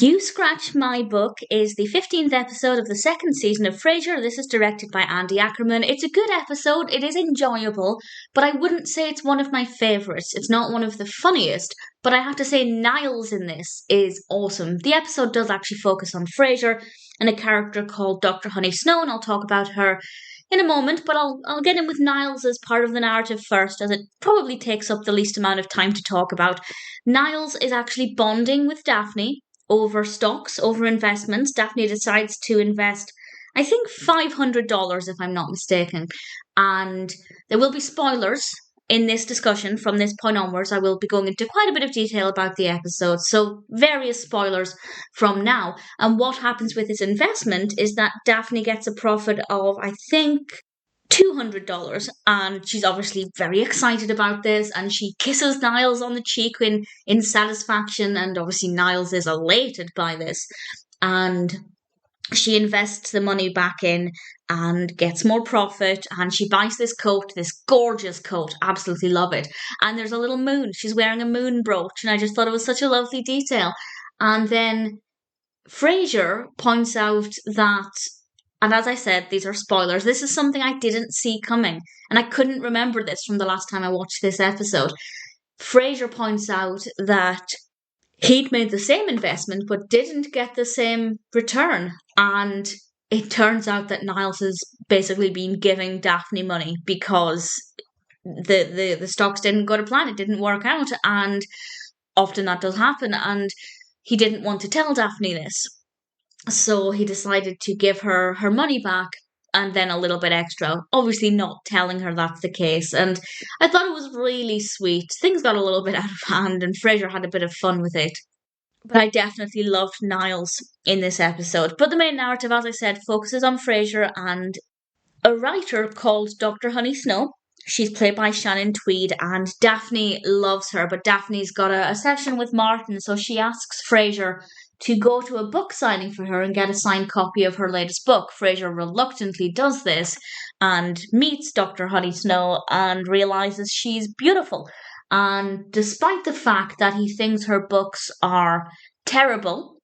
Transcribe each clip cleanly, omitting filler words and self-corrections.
You Scratch My Book is the 15th episode of the second season of Frasier. This is directed by Andy Ackerman. It's a good episode, it is enjoyable, but I wouldn't say it's one of my favourites. It's not one of the funniest, but I have to say Niles in this is awesome. The episode does actually focus on Frasier and a character called Dr. Honey Snow, and I'll talk about her in a moment, but I'll get in with Niles as part of the narrative first, as it probably takes up the least amount of time to talk about. Niles is actually bonding with Daphne over stocks, over investments. Daphne decides to invest, I think, $500 if I'm not mistaken. And there will be spoilers in this discussion from this point onwards. I will be going into quite a bit of detail about the episode, so various spoilers from now. And what happens with this investment is that Daphne gets a profit of, I think, $200, and she's obviously very excited about this, and she kisses Niles on the cheek in satisfaction, and obviously Niles is elated by this, and she invests the money back in and gets more profit, and she buys this coat, this gorgeous coat, absolutely love it, and there's a little moon, she's wearing a moon brooch, and I just thought it was such a lovely detail. And then Frasier points out that, and as I said, these are spoilers, this is something I didn't see coming, and I couldn't remember this from the last time I watched this episode. Frasier points out that he'd made the same investment but didn't get the same return, and it turns out that Niles has basically been giving Daphne money because the stocks didn't go to plan, it didn't work out, and often that does happen, and he didn't want to tell Daphne this. So he decided to give her her money back and then a little bit extra, obviously not telling her that's the case. And I thought it was really sweet. Things got a little bit out of hand and Frasier had a bit of fun with it. But I definitely loved Niles in this episode. But the main narrative, as I said, focuses on Frasier and a writer called Dr. Honey Snow. She's played by Shannon Tweed, and Daphne loves her, but Daphne's got a session with Martin, so she asks Frasier to go to a book signing for her and get a signed copy of her latest book. Frasier reluctantly does this and meets Dr. Honey Snow and realises she's beautiful. And despite the fact that he thinks her books are terrible,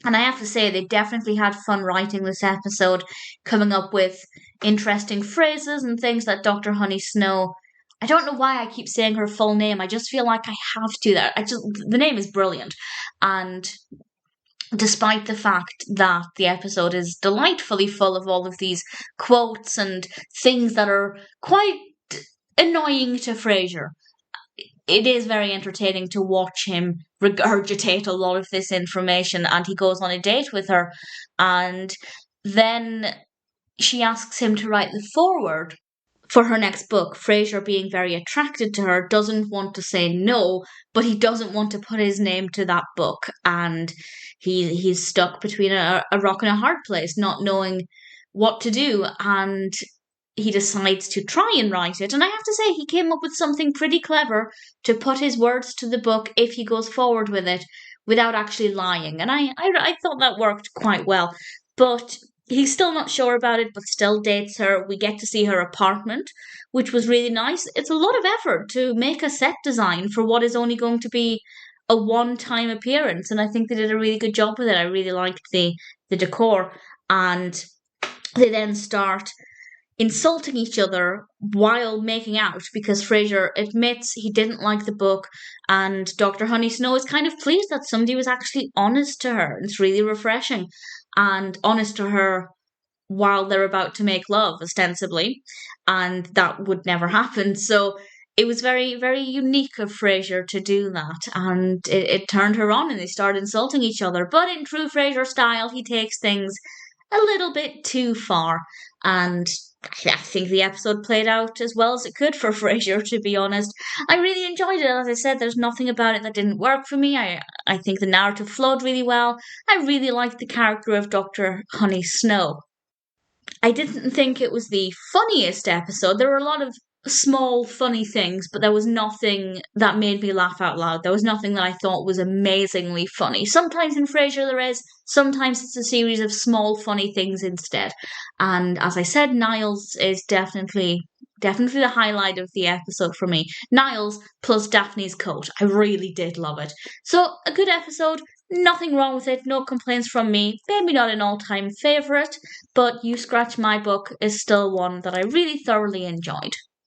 and I have to say they definitely had fun writing this episode, coming up with interesting phrases and things that Dr. Honey Snow, I don't know why I keep saying her full name, I just feel like I have to. The name is brilliant. And despite the fact that the episode is delightfully full of all of these quotes and things that are quite annoying to Frasier, it is very entertaining to watch him regurgitate a lot of this information. And he goes on a date with her, and then she asks him to write the foreword for her next book. Frasier, being very attracted to her, doesn't want to say no, but he doesn't want to put his name to that book, and he's stuck between a rock and a hard place, not knowing what to do, and he decides to try and write it. And I have to say, he came up with something pretty clever to put his words to the book if he goes forward with it without actually lying, and I thought that worked quite well. But he's still not sure about it, but still dates her. We get to see her apartment, which was really nice. It's a lot of effort to make a set design for what is only going to be a one-time appearance, and I think they did a really good job with it. I really liked the decor, and they then start insulting each other while making out because Frasier admits he didn't like the book, and Dr. Honey Snow is kind of pleased that somebody was actually honest to her. It's really refreshing, and honest to her while they're about to make love, ostensibly, and that would never happen. So it was very, very unique of Frasier to do that, and it turned her on, and they started insulting each other. But in true Frasier style, he takes things a little bit too far, and I think the episode played out as well as it could for Frasier, to be honest. I really enjoyed it. As I said, there's nothing about it that didn't work for me. I think the narrative flowed really well. I really liked the character of Dr. Honey Snow. I didn't think it was the funniest episode. There were a lot of small funny things, but there was nothing that made me laugh out loud. There was nothing that I thought was amazingly funny. Sometimes in Frasier there is, sometimes it's a series of small funny things instead. And as I said, Niles is definitely the highlight of the episode for me. Niles plus Daphne's coat. I really did love it. So a good episode, Nothing wrong with it, no complaints from me. Maybe not an all time favourite, but You Scratch My Book is still one that I really thoroughly enjoyed.